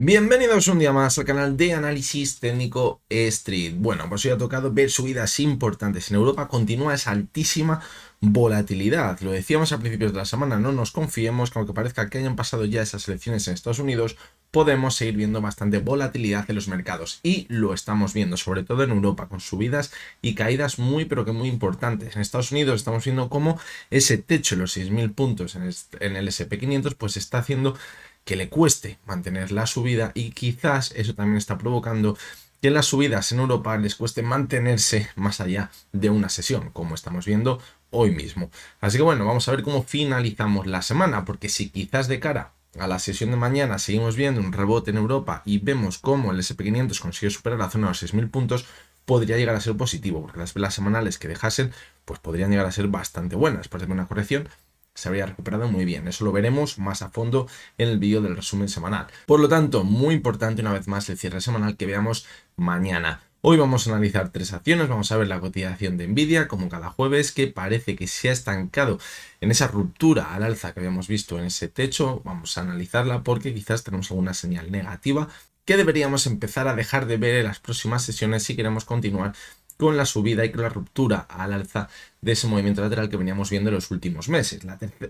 Bienvenidos un día más al canal de análisis técnico Street. Bueno, pues hoy ha tocado ver subidas importantes. En Europa continúa esa altísima volatilidad. Lo decíamos a principios de la semana, no nos confiemos que aunque parezca que hayan pasado ya esas elecciones en Estados Unidos, podemos seguir viendo bastante volatilidad en los mercados. Y lo estamos viendo, sobre todo en Europa, con subidas y caídas muy pero que muy importantes. En Estados Unidos estamos viendo cómo ese techo de los 6.000 puntos en el S&P 500 pues está haciendo que le cueste mantener la subida y quizás eso también está provocando que en las subidas en Europa les cueste mantenerse más allá de una sesión, como estamos viendo hoy mismo. Así que bueno, vamos a ver cómo finalizamos la semana, porque si quizás de cara a la sesión de mañana seguimos viendo un rebote en Europa y vemos cómo el S&P 500 consigue superar la zona de los 6.000 puntos, podría llegar a ser positivo, porque las velas semanales que dejasen pues podrían llegar a ser bastante buenas. Después de una corrección se habría recuperado muy bien. Eso lo veremos más a fondo en el vídeo del resumen semanal. Por lo tanto, muy importante una vez más el cierre semanal que veamos mañana. Hoy vamos a analizar tres acciones, vamos a ver la cotización de Nvidia, como cada jueves, que parece que se ha estancado en esa ruptura al alza que habíamos visto en ese techo. Vamos a analizarla porque quizás tenemos alguna señal negativa que deberíamos empezar a dejar de ver en las próximas sesiones si queremos continuar con la subida y con la ruptura al alza de ese movimiento lateral que veníamos viendo en los últimos meses.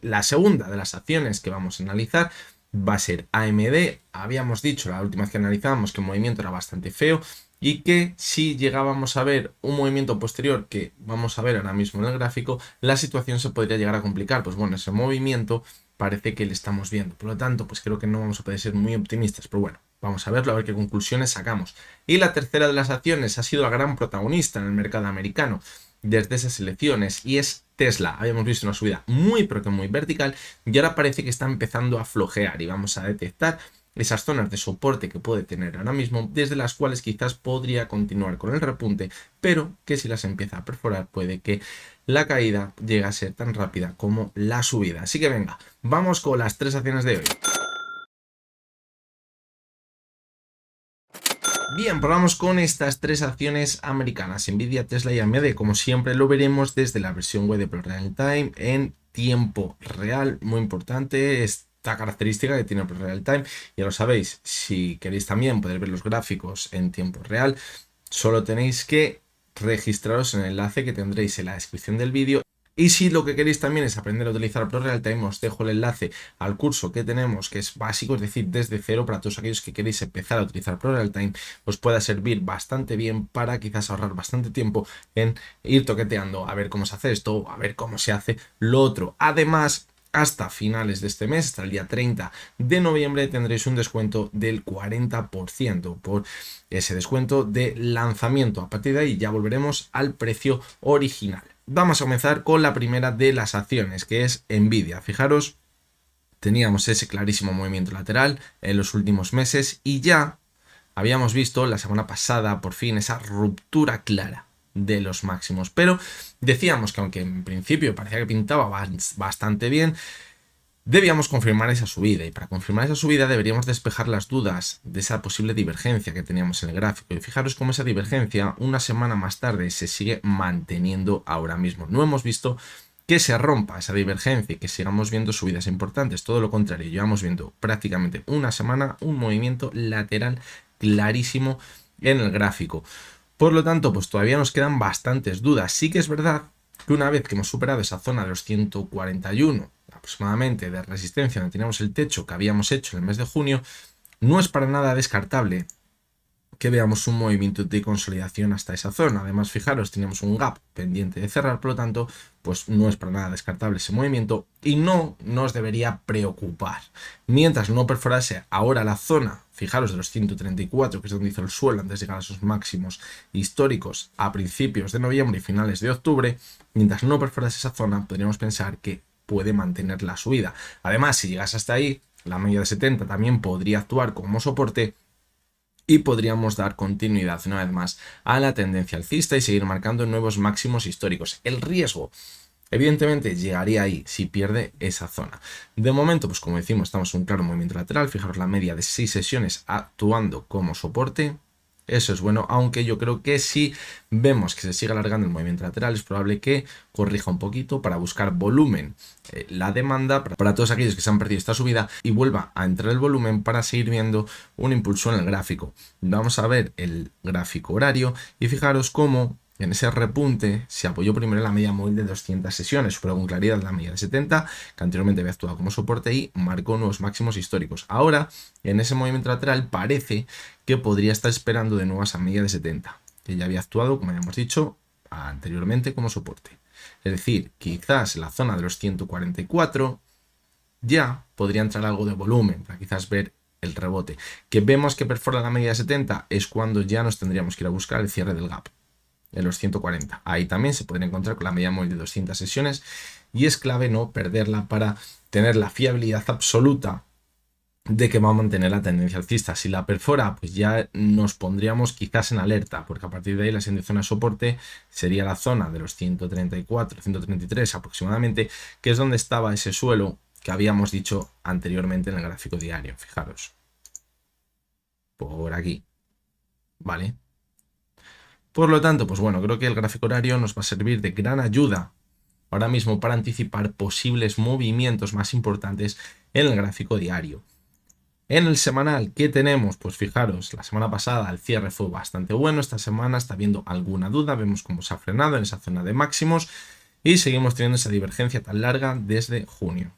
La segunda de las acciones que vamos a analizar va a ser AMD. Habíamos dicho la última vez que analizábamos que el movimiento era bastante feo y que si llegábamos a ver un movimiento posterior que vamos a ver ahora mismo en el gráfico, la situación se podría llegar a complicar. Pues bueno, ese movimiento parece que le estamos viendo. Por lo tanto, pues creo que no vamos a poder ser muy optimistas, pero bueno, vamos a verlo, a ver qué conclusiones sacamos. Y la tercera de las acciones ha sido la gran protagonista en el mercado americano desde esas elecciones y es Tesla. Habíamos visto una subida muy pero que muy vertical y ahora parece que está empezando a flojear y vamos a detectar esas zonas de soporte que puede tener ahora mismo, desde las cuales quizás podría continuar con el repunte, pero que si las empieza a perforar puede que la caída llegue a ser tan rápida como la subida. Así que venga, vamos con las tres acciones de hoy. Bien, pues vamos con estas tres acciones americanas, Nvidia, Tesla y AMD. Como siempre lo veremos desde la versión web de ProReal Time en tiempo real, muy importante esta característica que tiene ProReal Time. Ya lo sabéis, si queréis también poder ver los gráficos en tiempo real, solo tenéis que registraros en el enlace que tendréis en la descripción del vídeo. Y si lo que queréis también es aprender a utilizar ProRealTime, os dejo el enlace al curso que tenemos, que es básico, es decir, desde cero, para todos aquellos que queréis empezar a utilizar ProRealTime, os pueda servir bastante bien para quizás ahorrar bastante tiempo en ir toqueteando a ver cómo se hace esto, a ver cómo se hace lo otro. Además, hasta finales de este mes, hasta el día 30 de noviembre, tendréis un descuento del 40% por ese descuento de lanzamiento. A partir de ahí ya volveremos al precio original. Vamos a comenzar con la primera de las acciones, que es Nvidia. Fijaros, teníamos ese clarísimo movimiento lateral en los últimos meses y ya habíamos visto la semana pasada por fin esa ruptura clara de los máximos. Pero decíamos que aunque en principio parecía que pintaba bastante bien, debíamos confirmar esa subida y para confirmar esa subida deberíamos despejar las dudas de esa posible divergencia que teníamos en el gráfico. Y fijaros cómo esa divergencia una semana más tarde se sigue manteniendo ahora mismo. No hemos visto que se rompa esa divergencia y que sigamos viendo subidas importantes. Todo lo contrario, llevamos viendo prácticamente una semana un movimiento lateral clarísimo en el gráfico. Por lo tanto, pues todavía nos quedan bastantes dudas. Sí que es verdad que una vez que hemos superado esa zona de los 141 aproximadamente de resistencia donde teníamos el techo que habíamos hecho en el mes de junio, no es para nada descartable que veamos un movimiento de consolidación hasta esa zona. Además, fijaros, teníamos un gap pendiente de cerrar, por lo tanto, pues no es para nada descartable ese movimiento y no nos debería preocupar. Mientras no perforase ahora la zona, fijaros, de los 134, que es donde hizo el suelo antes de llegar a sus máximos históricos a principios de noviembre y finales de octubre, mientras no perforase esa zona, podríamos pensar que puede mantener la subida. Además, si llegas hasta ahí, la media de 70 también podría actuar como soporte y podríamos dar continuidad una vez más a la tendencia alcista y seguir marcando nuevos máximos históricos. El riesgo, evidentemente, llegaría ahí si pierde esa zona. De momento, pues como decimos, estamos en un claro movimiento lateral. Fijaros la media de 6 sesiones actuando como soporte. Eso es bueno, aunque yo creo que si vemos que se sigue alargando el movimiento lateral, es probable que corrija un poquito para buscar volumen. La demanda para todos aquellos que se han perdido esta subida y vuelva a entrar el volumen para seguir viendo un impulso en el gráfico. Vamos a ver el gráfico horario y fijaros cómo en ese repunte se apoyó primero en la media móvil de 200 sesiones, superó con claridad la media de 70, que anteriormente había actuado como soporte y marcó nuevos máximos históricos. Ahora, en ese movimiento lateral, parece que podría estar esperando de nuevo esa media de 70, que ya había actuado, como ya hemos dicho anteriormente, como soporte. Es decir, quizás en la zona de los 144 ya podría entrar algo de volumen para quizás ver el rebote. Que vemos que perfora la media de 70 es cuando ya nos tendríamos que ir a buscar el cierre del gap en los 140. Ahí también se pueden encontrar con la media móvil de 200 sesiones y es clave no perderla para tener la fiabilidad absoluta de que va a mantener la tendencia alcista. Si la perfora, pues ya nos pondríamos quizás en alerta, porque a partir de ahí la siguiente zona de soporte sería la zona de los 134, 133 aproximadamente, que es donde estaba ese suelo que habíamos dicho anteriormente en el gráfico diario. Fijaros. Por aquí. ¿Vale? Por lo tanto, pues bueno, creo que el gráfico horario nos va a servir de gran ayuda ahora mismo para anticipar posibles movimientos más importantes en el gráfico diario. En el semanal, ¿qué tenemos? Pues fijaros, la semana pasada el cierre fue bastante bueno, esta semana está habiendo alguna duda, vemos cómo se ha frenado en esa zona de máximos y seguimos teniendo esa divergencia tan larga desde junio.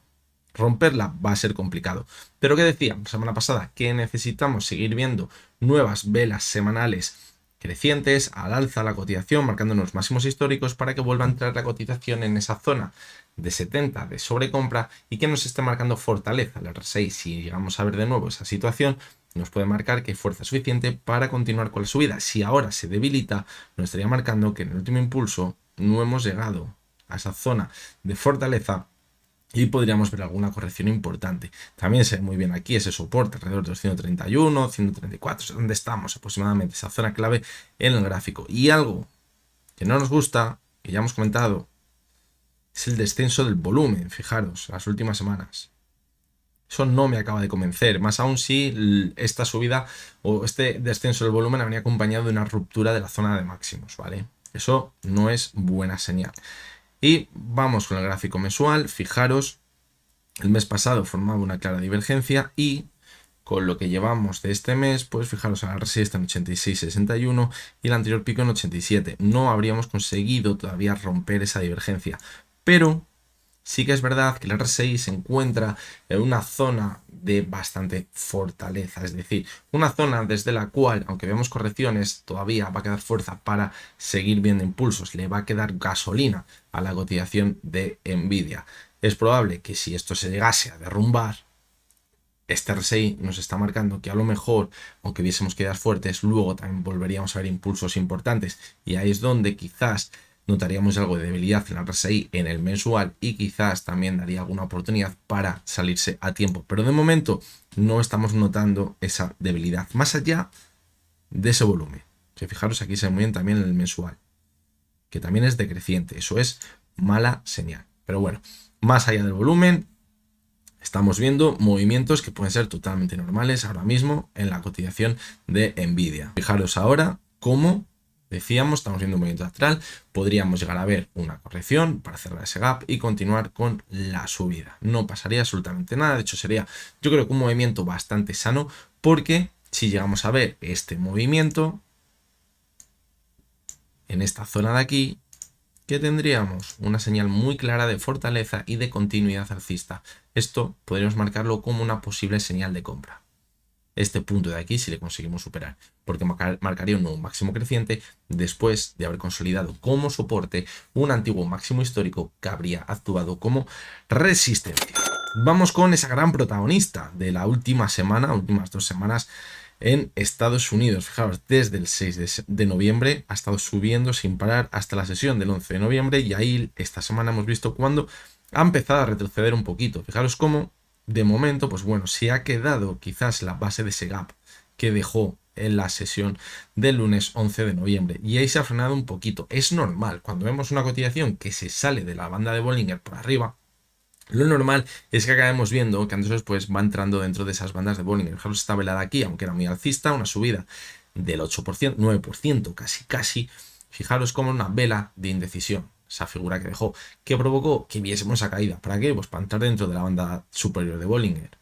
Romperla va a ser complicado. Pero ¿qué decía la semana pasada? Que necesitamos seguir viendo nuevas velas semanales crecientes al alza la cotización, marcando unos máximos históricos para que vuelva a entrar la cotización en esa zona de 70 de sobrecompra y que nos esté marcando fortaleza. El RSI, si llegamos a ver de nuevo esa situación, nos puede marcar que hay fuerza suficiente para continuar con la subida. Si ahora se debilita, nos estaría marcando que en el último impulso no hemos llegado a esa zona de fortaleza y podríamos ver alguna corrección importante. También se ve muy bien aquí ese soporte alrededor de los 131, 134, es donde estamos aproximadamente, esa zona clave en el gráfico. Y algo que no nos gusta, que ya hemos comentado, es el descenso del volumen. Fijaros, las últimas semanas. Eso no me acaba de convencer, más aún si esta subida o este descenso del volumen venía acompañado de una ruptura de la zona de máximos, ¿vale? Eso no es buena señal. Y vamos con el gráfico mensual. Fijaros, el mes pasado formaba una clara divergencia y con lo que llevamos de este mes, pues fijaros, el RSI está en 86,61 y el anterior pico en 87. No habríamos conseguido todavía romper esa divergencia, pero sí que es verdad que el RSI se encuentra en una zona de bastante fortaleza, es decir, una zona desde la cual, aunque vemos correcciones, todavía va a quedar fuerza para seguir viendo impulsos, le va a quedar gasolina a la cotización de Nvidia. Es probable que si esto se llegase a derrumbar, este RSI nos está marcando que a lo mejor, aunque viésemos quedar fuertes, luego también volveríamos a ver impulsos importantes y ahí es donde quizás notaríamos algo de debilidad en el RSI en el mensual y quizás también daría alguna oportunidad para salirse a tiempo. Pero de momento no estamos notando esa debilidad, más allá de ese volumen. Que fijaros aquí se mueven también en el mensual, que también es decreciente. Eso es mala señal. Pero bueno, más allá del volumen, estamos viendo movimientos que pueden ser totalmente normales ahora mismo en la cotización de Nvidia. Fijaros ahora cómo decíamos, estamos viendo un movimiento lateral, podríamos llegar a ver una corrección para cerrar ese gap y continuar con la subida. No pasaría absolutamente nada, de hecho sería, yo creo que un movimiento bastante sano, porque si llegamos a ver este movimiento en esta zona de aquí, que tendríamos una señal muy clara de fortaleza y de continuidad alcista. Esto podríamos marcarlo como una posible señal de compra. Este punto de aquí si le conseguimos superar, porque marcaría un nuevo máximo creciente después de haber consolidado como soporte un antiguo máximo histórico que habría actuado como resistencia. Vamos con esa gran protagonista de la última semana, últimas 2 semanas en Estados Unidos. Fijaros, desde el 6 de noviembre ha estado subiendo sin parar hasta la sesión del 11 de noviembre y ahí esta semana hemos visto cuando ha empezado a retroceder un poquito. Fijaros cómo de momento, pues bueno, se ha quedado quizás la base de ese gap que dejó en la sesión del lunes 11 de noviembre y ahí se ha frenado un poquito. Es normal, cuando vemos una cotización que se sale de la banda de Bollinger por arriba, lo normal es que acabemos viendo que antes después va entrando dentro de esas bandas de Bollinger. Fijaros esta velada aquí, aunque era muy alcista, una subida del 8%, 9%, casi. Fijaros como una vela de indecisión, esa figura que dejó, que provocó que viésemos esa caída. ¿Para qué? Pues para entrar dentro de la banda superior de Bollinger.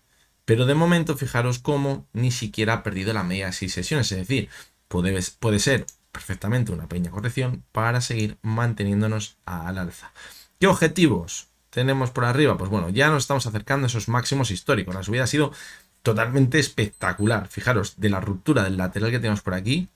Pero de momento, fijaros cómo ni siquiera ha perdido la media de 6 sesiones, es decir, puede ser perfectamente una pequeña corrección para seguir manteniéndonos al alza. ¿Qué objetivos tenemos por arriba? Pues bueno, ya nos estamos acercando a esos máximos históricos. La subida ha sido totalmente espectacular. Fijaros, de la ruptura del lateral que tenemos por aquí,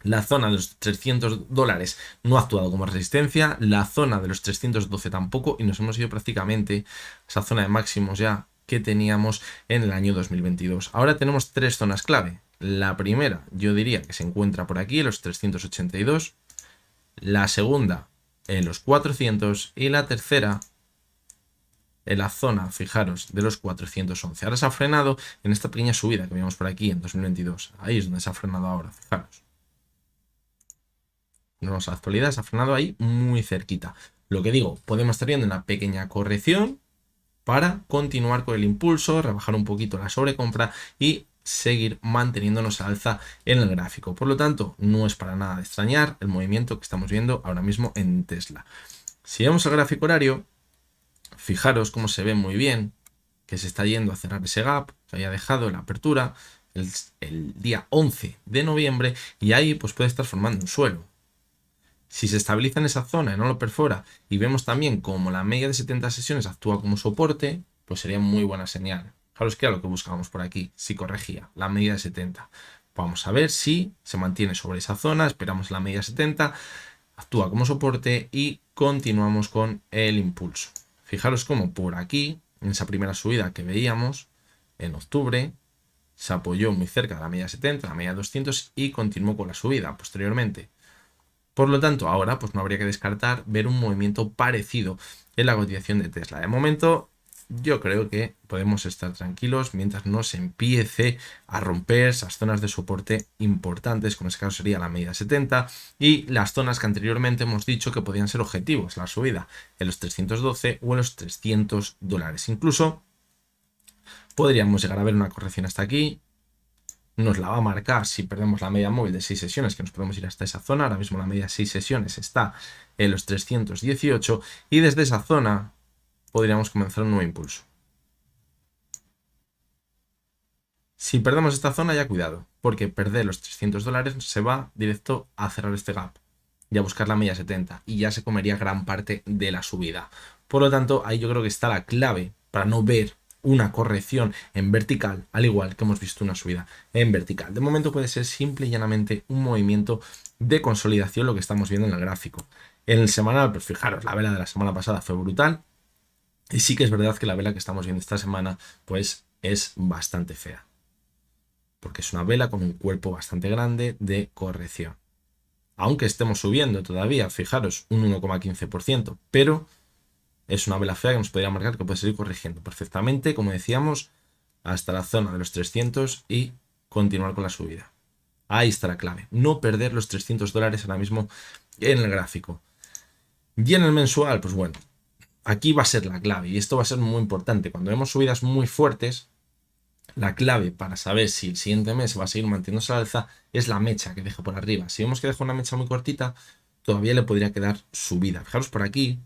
la zona de los $300 no ha actuado como resistencia, la zona de los 312 tampoco, y nos hemos ido prácticamente a esa zona de máximos ya que teníamos en el año 2022. Ahora tenemos tres zonas clave. La primera, yo diría que se encuentra por aquí, en los 382. La segunda, en los 400. Y la tercera, en la zona, fijaros, de los 411. Ahora se ha frenado en esta pequeña subida que vimos por aquí en 2022. Ahí es donde se ha frenado ahora, fijaros. Nos vamos a la actualidad, se ha frenado ahí muy cerquita. Lo que digo, podemos estar viendo una pequeña corrección para continuar con el impulso, rebajar un poquito la sobrecompra y seguir manteniéndonos al alza en el gráfico. Por lo tanto, no es para nada de extrañar el movimiento que estamos viendo ahora mismo en Tesla. Si vemos el gráfico horario, fijaros cómo se ve muy bien que se está yendo a cerrar ese gap que había dejado en la apertura el día 11 de noviembre y ahí pues puede estar formando un suelo. Si se estabiliza en esa zona y no lo perfora y vemos también como la media de 70 sesiones actúa como soporte, pues sería muy buena señal. Fijaros que era lo que buscábamos por aquí, si corregía la media de 70. Vamos a ver si se mantiene sobre esa zona, esperamos la media de 70, actúa como soporte y continuamos con el impulso. Fijaros cómo por aquí, en esa primera subida que veíamos en octubre, se apoyó muy cerca de la media de 70, la media de 200 y continuó con la subida posteriormente. Por lo tanto, ahora pues no habría que descartar ver un movimiento parecido en la cotización de Tesla. De momento, yo creo que podemos estar tranquilos mientras no se empiece a romper esas zonas de soporte importantes, como en este caso sería la media 70 y las zonas que anteriormente hemos dicho que podían ser objetivos, la subida en los 312 o en los $300. Incluso podríamos llegar a ver una corrección hasta aquí. Nos la va a marcar si perdemos la media móvil de 6 sesiones, que nos podemos ir hasta esa zona. Ahora mismo la media de 6 sesiones está en los 318 y desde esa zona podríamos comenzar un nuevo impulso. Si perdemos esta zona, ya cuidado, porque perder los $300 se va directo a cerrar este gap y a buscar la media 70 y ya se comería gran parte de la subida. Por lo tanto, ahí yo creo que está la clave para no ver una corrección en vertical, al igual que hemos visto una subida en vertical. De momento puede ser simple y llanamente un movimiento de consolidación lo que estamos viendo en el gráfico. En el semanal, pues fijaros, la vela de la semana pasada fue brutal y sí que es verdad que la vela que estamos viendo esta semana pues es bastante fea, porque es una vela con un cuerpo bastante grande de corrección. Aunque estemos subiendo todavía, fijaros, un 1,15%, pero es una vela fea que nos podría marcar que puede seguir corrigiendo perfectamente, como decíamos, hasta la zona de los 300 y continuar con la subida. Ahí está la clave, no perder los $300 ahora mismo en el gráfico. Y en el mensual, pues bueno, aquí va a ser la clave y esto va a ser muy importante. Cuando vemos subidas muy fuertes, la clave para saber si el siguiente mes va a seguir manteniéndose al alza es la mecha que deja por arriba. Si vemos que deja una mecha muy cortita, todavía le podría quedar subida. Fijaros por aquí,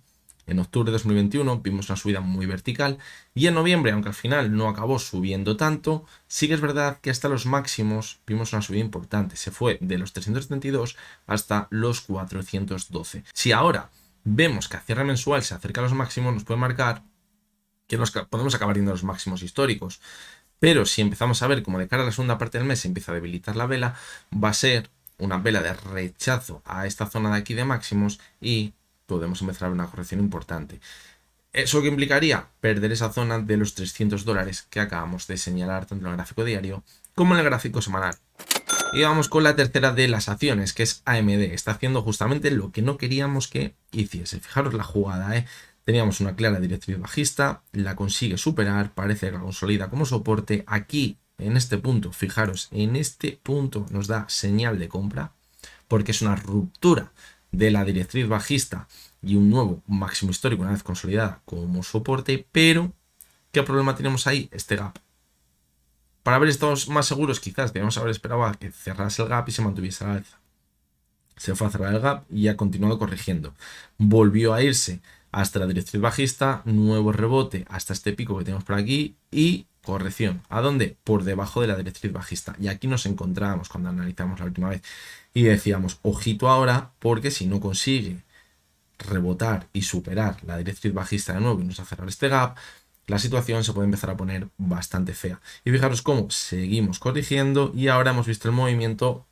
en octubre de 2021 vimos una subida muy vertical y en noviembre, aunque al final no acabó subiendo tanto, sí que es verdad que hasta los máximos vimos una subida importante. Se fue de los 372 hasta los 412. Si ahora vemos que a cierre mensual se acerca a los máximos, nos puede marcar que podemos acabar yendo a los máximos históricos. Pero si empezamos a ver como de cara a la segunda parte del mes se empieza a debilitar la vela, va a ser una vela de rechazo a esta zona de aquí de máximos y podemos empezar a ver una corrección importante. ¿Eso qué implicaría? Perder esa zona de los $300 que acabamos de señalar tanto en el gráfico diario como en el gráfico semanal. Y vamos con la tercera de las acciones, que es AMD. Está haciendo justamente lo que no queríamos que hiciese. Fijaros la jugada, Teníamos una clara directriz bajista, la consigue superar, parece que la consolida como soporte. Aquí, en este punto, fijaros, en este punto nos da señal de compra, porque es una ruptura de la directriz bajista y un nuevo máximo histórico una vez consolidada como soporte. Pero, ¿qué problema tenemos ahí? Este gap. Para haber estado más seguros, quizás debemos haber esperado a que cerrase el gap y se mantuviese al alza. Se fue a cerrar el gap y ha continuado corrigiendo. Volvió a irse hasta la directriz bajista, nuevo rebote hasta este pico que tenemos por aquí y corrección. ¿A dónde? Por debajo de la directriz bajista. Y aquí nos encontrábamos cuando analizamos la última vez y decíamos, ojito ahora, porque si no consigue rebotar y superar la directriz bajista de nuevo y nos a cerrar este gap, la situación se puede empezar a poner bastante fea. Y fijaros cómo seguimos corrigiendo y ahora hemos visto el movimiento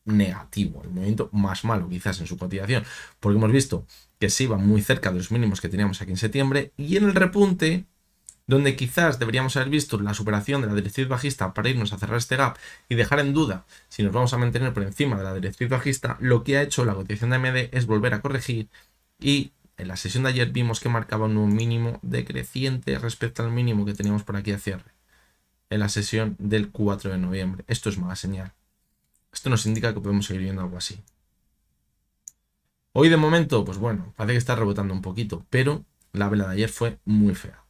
negativo, el movimiento más malo quizás en su cotización, porque hemos visto que se iba muy cerca de los mínimos que teníamos aquí en septiembre y en el repunte, donde quizás deberíamos haber visto la superación de la directriz bajista para irnos a cerrar este gap y dejar en duda si nos vamos a mantener por encima de la directriz bajista, lo que ha hecho la cotización de AMD es volver a corregir y en la sesión de ayer vimos que marcaba un nuevo mínimo decreciente respecto al mínimo que teníamos por aquí a cierre en la sesión del 4 de noviembre. Esto es mala señal. Esto nos indica que podemos seguir viendo algo así. Hoy de momento, pues bueno, parece que está rebotando un poquito, pero la vela de ayer fue muy fea.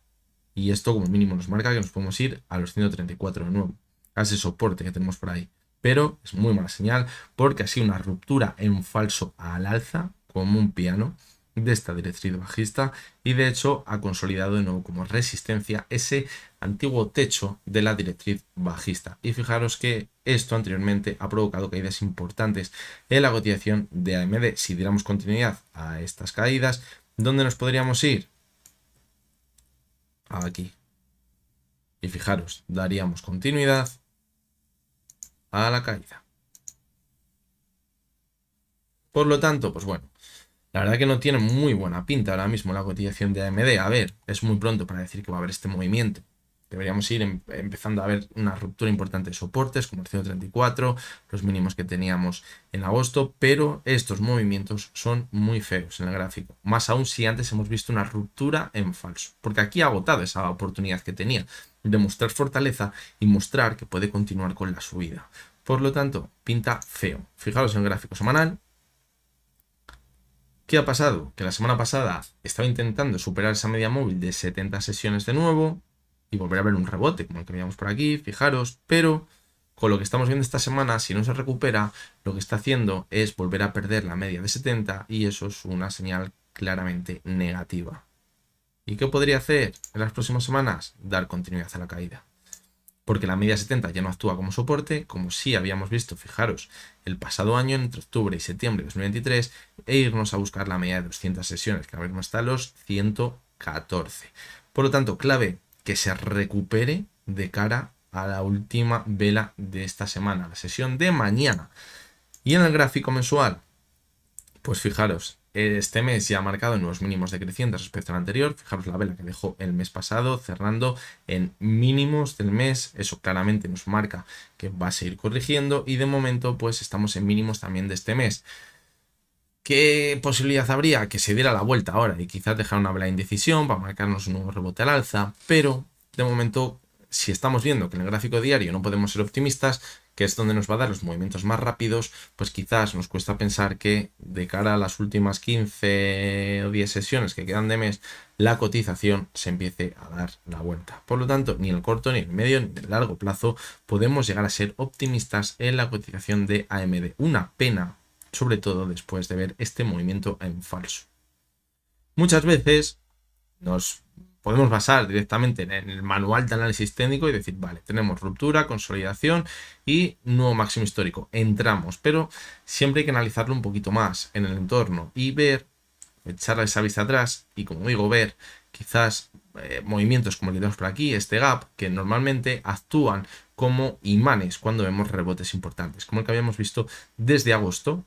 Y esto como mínimo nos marca que nos podemos ir a los 134 de nuevo, a ese soporte que tenemos por ahí. Pero es muy mala señal porque ha sido una ruptura en falso al alza, como un piano, de esta directriz bajista y de hecho ha consolidado de nuevo como resistencia ese antiguo techo de la directriz bajista. Y fijaros que esto anteriormente ha provocado caídas importantes en la cotización de AMD. Si diéramos continuidad a estas caídas, ¿dónde nos podríamos ir? Aquí. Y fijaros, daríamos continuidad a la caída. Por lo tanto, pues bueno, la verdad que no tiene muy buena pinta ahora mismo la cotización de AMD. A ver, es muy pronto para decir que va a haber este movimiento. Deberíamos ir empezando a ver una ruptura importante de soportes, como el 134, los mínimos que teníamos en agosto, pero estos movimientos son muy feos en el gráfico. Más aún si antes hemos visto una ruptura en falso, porque aquí ha agotado esa oportunidad que tenía de mostrar fortaleza y mostrar que puede continuar con la subida. Por lo tanto, pinta feo. Fijaros en el gráfico semanal. ¿Qué ha pasado? Que la semana pasada estaba intentando superar esa media móvil de 70 sesiones de nuevo y volver a ver un rebote como el que veíamos por aquí, fijaros, pero con lo que estamos viendo esta semana, si no se recupera, lo que está haciendo es volver a perder la media de 70 y eso es una señal claramente negativa. ¿Y qué podría hacer en las próximas semanas? Dar continuidad a la caída. Porque la media 70 ya no actúa como soporte, como sí habíamos visto, fijaros, el pasado año, entre octubre y septiembre de 2023, e irnos a buscar la media de 200 sesiones, que ahora mismo está a los 114. Por lo tanto, clave que se recupere de cara a la última vela de esta semana, la sesión de mañana. Y en el gráfico mensual, pues fijaros, este mes ya ha marcado nuevos mínimos decrecientes respecto al anterior. Fijaros la vela que dejó el mes pasado cerrando en mínimos del mes. Eso claramente nos marca que va a seguir corrigiendo y de momento pues estamos en mínimos también de este mes. ¿Qué posibilidad habría? Que se diera la vuelta ahora y quizás dejar una vela de indecisión para marcarnos un nuevo rebote al alza, pero de momento, si estamos viendo que en el gráfico diario no podemos ser optimistas, que es donde nos va a dar los movimientos más rápidos, pues quizás nos cuesta pensar que de cara a las últimas 15 o 10 sesiones que quedan de mes, la cotización se empiece a dar la vuelta. Por lo tanto, ni en el corto, ni en el medio, ni en el largo plazo podemos llegar a ser optimistas en la cotización de AMD. Una pena, sobre todo después de ver este movimiento en falso. Muchas veces nos podemos basar directamente en el manual de análisis técnico y decir, vale, tenemos ruptura, consolidación y nuevo máximo histórico. Entramos, pero siempre hay que analizarlo un poquito más en el entorno y ver, echarle esa vista atrás y, como digo, ver quizás movimientos como el que tenemos por aquí, este gap, que normalmente actúan como imanes cuando vemos rebotes importantes, como el que habíamos visto desde agosto,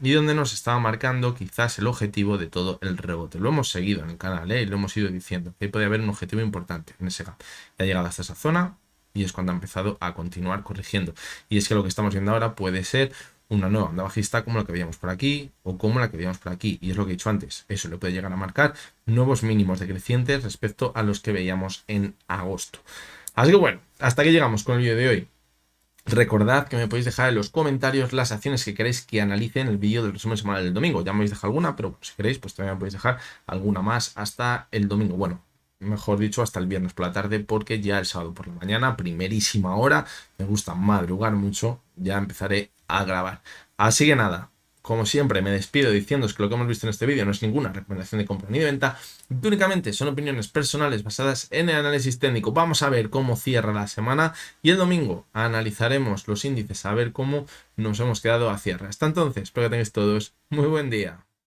y donde nos estaba marcando quizás el objetivo de todo el rebote. Lo hemos seguido en el canal y lo hemos ido diciendo, que puede haber un objetivo importante en ese gap. Ya ha llegado hasta esa zona y es cuando ha empezado a continuar corrigiendo. Y es que lo que estamos viendo ahora puede ser una nueva onda bajista como la que veíamos por aquí o como la que veíamos por aquí. Y es lo que he dicho antes, eso le puede llegar a marcar nuevos mínimos decrecientes respecto a los que veíamos en agosto. Así que bueno, hasta aquí llegamos con el vídeo de hoy. Recordad que me podéis dejar en los comentarios las acciones que queréis que analice en el vídeo del resumen semanal del domingo. Ya me habéis dejado alguna, pero bueno, si queréis, pues también me podéis dejar alguna más hasta el domingo. Bueno, mejor dicho, hasta el viernes por la tarde, porque ya el sábado por la mañana, primerísima hora, me gusta madrugar mucho, ya empezaré a grabar. Así que nada, como siempre, me despido diciéndoos que lo que hemos visto en este vídeo no es ninguna recomendación de compra ni de venta, únicamente son opiniones personales basadas en el análisis técnico. Vamos a ver cómo cierra la semana y el domingo analizaremos los índices a ver cómo nos hemos quedado a cierre. Hasta entonces, espero que tengáis todos muy buen día.